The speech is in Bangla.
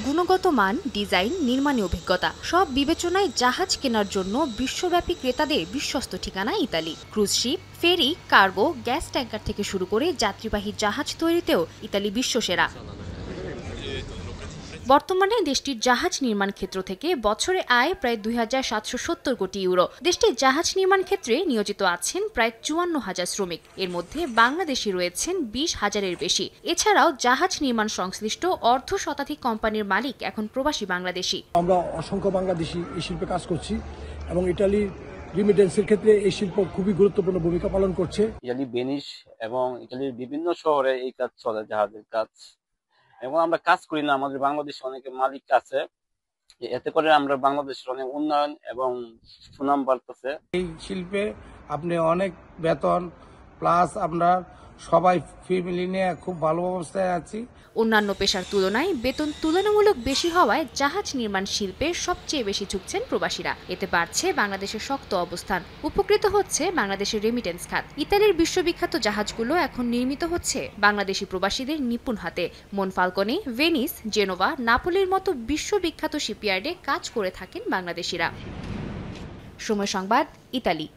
গুণগত মান, ডিজাইন, নির্মাণী অভিজ্ঞতা সব বিবেচনায় জাহাজ কেনার জন্য বিশ্বব্যাপী ক্রেতাদের বিশ্বস্ত ঠিকানা ইতালি। ক্রুজ শিপ, ফেরি, কার্গো, গ্যাস ট্যাঙ্কার থেকে শুরু করে যাত্রীবাহী জাহাজ তৈরিতেও ইতালি বিশ্বসেরা। বর্তমানে দেশটির জাহাজ নির্মাণ ক্ষেত্র থেকে বছরে আয় প্রায় ২,৭৭০ কোটি ইউরো। দেশটির জাহাজ নির্মাণ ক্ষেত্রে নিয়োজিত আছেন প্রায় ৫৪,০০০ শ্রমিক। এর মধ্যে বাংলাদেশি রয়েছেন ২০,০০০-এর বেশি। এছাড়াও জাহাজ নির্মাণ সংশ্লিষ্ট অর্ধ শতাধিক কোম্পানির মালিক এখন প্রবাসী বাংলাদেশি। আমরা অসংখ্য বাংলাদেশি এই শিল্পে কাজ করছি এবং ইটালির রিমিটেন্সের ক্ষেত্রে এই শিল্প খুবই গুরুত্বপূর্ণ ভূমিকা পালন করছে। ইটালি ভেনিস এবং ইটালির বিভিন্ন শহরে এই কাজ চলে, জাহাজের কাজ। এবং আমরা কাজ করি না, আমাদের বাংলাদেশে অনেকে মালিক আছে, এতে করে আমরা বাংলাদেশের অনেক উন্নয়ন এবং সুনাম বাড়তেছে। এই শিল্পে আপনি অনেক বেতন প্লাস আমরা সবাই ফ্যামিলি নিয়ে খুব ভালো অবস্থায় আছি। অন্যান্য পেশার তুলনায় বেতন তুলনামূলক বেশি হওয়ায় জাহাজ নির্মাণ শিল্পে সবচেয়ে বেশি ঝুঁকছেন প্রবাসীরা। এতে বাড়ছে বাংলাদেশের শক্ত অবস্থান, উপকৃত হচ্ছে বাংলাদেশের রেমিটেন্স খাত। ইতালির বিশ্ববিখ্যাত জাহাজগুলো এখন নির্মিত হচ্ছে বাংলাদেশি প্রবাসীদের নিপুণ হাতে। মনফালকনে, ভেনিস, জেনোভা, নাপোলির মতো বিশ্ববিখ্যাত শিপইয়ার্ডে কাজ করে থাকেন বাংলাদেশিরা। সময় সংবাদ, ইতালি।